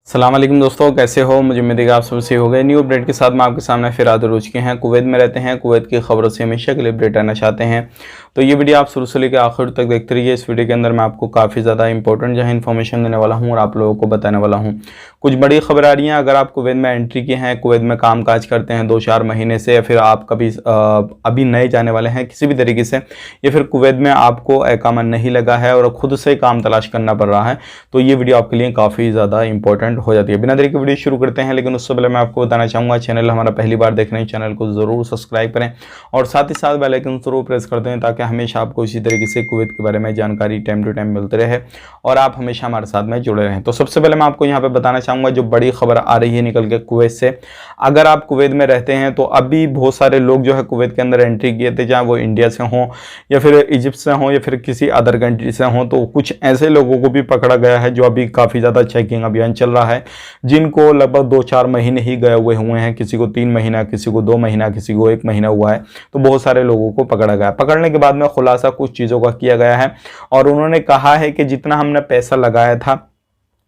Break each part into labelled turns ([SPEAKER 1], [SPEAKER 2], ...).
[SPEAKER 1] अस्सलाम वालेकुम दोस्तों, कैसे हो? मुझे उम्मीद है कि आप सब सही हो गए। न्यू अपडेट के साथ मैं आपके सामने फिर हाजिर हो चुके हैं। कुवैत में रहते हैं, कुवैत की खबरों से हमेशा के लिए अपडेट आना चाहते हैं तो ये वीडियो आप शुरू से लेकर आखिर तक देखते रहिए। इस वीडियो के अंदर मैं आपको काफ़ी ज़्यादा इंपॉर्टेंट जो है इन्फॉर्मेशन देने वाला हूँ और आप लोगों को बताने वाला हूँ। कुछ बड़ी खबर आ रही हैं। अगर आप कुवैत में एंट्री किए हैं, कुवैत में काम काज करते हैं 2-4 महीने से, या फिर आप कभी अभी नए जाने वाले हैं किसी भी तरीके से, या फिर कुवैत में आपको इकामा नहीं लगा है और खुद से काम तलाश करना पड़ रहा है, तो ये वीडियो आपके लिए काफ़ी ज़्यादा इंपॉर्टेंट हो जाती है। बिना देरी के वीडियो शुरू करते हैं, लेकिन उससे पहले मैं आपको बताना चाहूँगा, चैनल हमारा पहली बार देख रहे हैं, चैनल को ज़रूर सब्सक्राइब करें और साथ ही साथ बेल आइकन ज़रूर प्रेस कर दें ताकि हमेशा आपको इसी तरीके से कुवैत के बारे में जानकारी टाइम टू टाइम मिलती रहे और आप हमेशा हमारे साथ में जुड़े रहें। तो सबसे पहले मैं आपको यहाँ पे बताना चाहूँगा जो बड़ी खबर आ रही है निकल के कुवैत से। अगर आप कुवैत में रहते हैं तो अभी बहुत सारे लोग जो है कुवैत के अंदर एंट्री किए थे, चाहे वो इंडिया से हों या फिर इजिप्ट से हों या फिर किसी अदर कंट्री से हों, तो कुछ ऐसे लोगों को भी पकड़ा गया है जो अभी काफ़ी ज़्यादा चेकिंग अभियान चल रहा है, जिनको लगभग 2-4 महीने ही गए हुए हैं। किसी को 3 महीना, किसी को 2 महीना, किसी को 1 महीना हुआ है। तो बहुत सारे लोगों को पकड़ा गया। पकड़ने के बाद में खुलासा कुछ चीज़ों का किया गया है और उन्होंने कहा है कि जितना हमने पैसा लगाया था,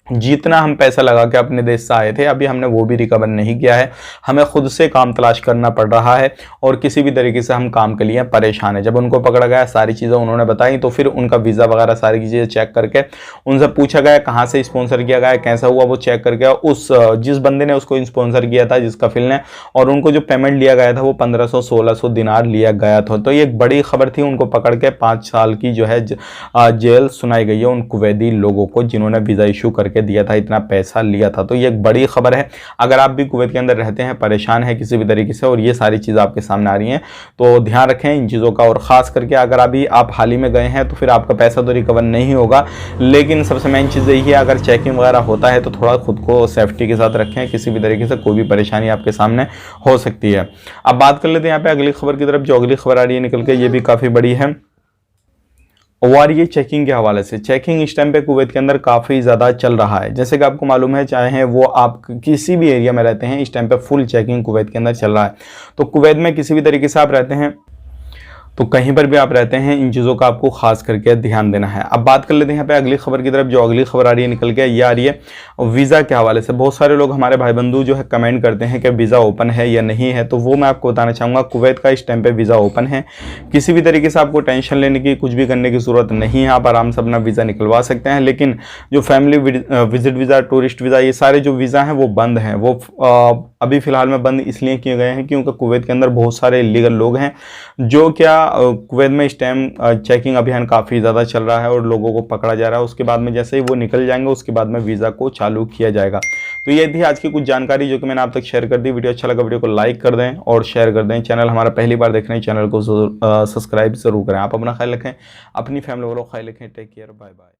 [SPEAKER 1] जितना हम पैसा लगा के अपने देश से आए थे, अभी हमने वो भी रिकवर नहीं किया है। हमें खुद से काम तलाश करना पड़ रहा है और किसी भी तरीके से हम काम के लिए परेशान है। जब उनको पकड़ा गया, सारी चीज़ें उन्होंने बताई, तो फिर उनका वीज़ा वगैरह सारी चीज़ें चेक करके उनसे पूछा गया कहाँ से स्पॉन्सर किया गया, कैसा हुआ, वो चेक करके उस जिस बंदे ने उसको स्पॉन्सर किया था, जिस कफिल ने, और उनको जो पेमेंट लिया गया था वो 1500-1600 दिनार लिया गया था। तो ये एक बड़ी खबर थी। उनको पकड़ के 5 साल की जो है जेल सुनाई गई है उन कुवैती लोगों को जिन्होंने वीज़ा इशू करके दिया था, इतना पैसा लिया था। तो ये एक बड़ी खबर है। अगर आप भी कुवैत के अंदर रहते हैं, परेशान है किसी भी तरीके से और ये सारी चीज़ आपके सामने आ रही हैं, तो ध्यान रखें इन चीज़ों का। और ख़ास करके अगर अभी आप हाल ही में गए हैं तो फिर आपका पैसा तो रिकवर नहीं होगा, लेकिन सबसे मेन चीज़ यही है, अगर चेकिंग वगैरह होता है तो थोड़ा खुद को सेफ्टी के साथ रखें। किसी भी तरीके से कोई भी परेशानी आपके सामने हो सकती है। अब बात कर लेते हैं यहाँ पे अगली खबर की तरफ। जो अगली खबर आ रही है निकल के, ये भी काफ़ी बड़ी है और ये चेकिंग के हवाले से। चेकिंग इस टाइम पे कुवैत के अंदर काफ़ी ज़्यादा चल रहा है। जैसे कि आपको मालूम है, चाहे वो आप किसी भी एरिया में रहते हैं, इस टाइम पे फुल चेकिंग कुवैत के अंदर चल रहा है। तो कुवैत में किसी भी तरीके से आप रहते हैं, तो कहीं पर भी आप रहते हैं, इन चीज़ों का आपको खास करके ध्यान देना है। अब बात कर लेते हैं यहाँ पे अगली खबर की तरफ। जो अगली खबर आ रही है निकल के, ये आ रही है वीज़ा के हवाले से। बहुत सारे लोग हमारे भाई बंधु जो है कमेंट करते हैं कि वीज़ा ओपन है या नहीं है, तो वो मैं आपको बताना चाहूँगा, कुवैत का इस टाइम पे वीज़ा ओपन है। किसी भी तरीके से आपको टेंशन लेने की, कुछ भी करने की ज़रूरत नहीं है। आप आराम से अपना वीज़ा निकलवा सकते हैं। लेकिन जो family visit visa, tourist visa, ये सारे जो वीज़ा हैं वो बंद हैं। वो अभी फ़िलहाल में बंद इसलिए किए गए हैं क्योंकि कुवैत के अंदर बहुत सारे इलीगल लोग हैं जो क्या कुवैत में इस टाइम चेकिंग अभियान काफ़ी ज़्यादा चल रहा है और लोगों को पकड़ा जा रहा है। उसके बाद में जैसे ही वो निकल जाएंगे, उसके बाद में वीज़ा को चालू किया जाएगा। तो ये थी आज की कुछ जानकारी जो कि मैंने आप तक शेयर कर दी। वीडियो अच्छा लगा, वीडियो को लाइक कर दें और शेयर कर दें। चैनल हमारा पहली बार देख रहे हैं, चैनल को सब्सक्राइब ज़रूर करें। आप अपना ख्याल रखें, अपनी फैमिली वालों का ख्याल रखें। Take care, bye bye.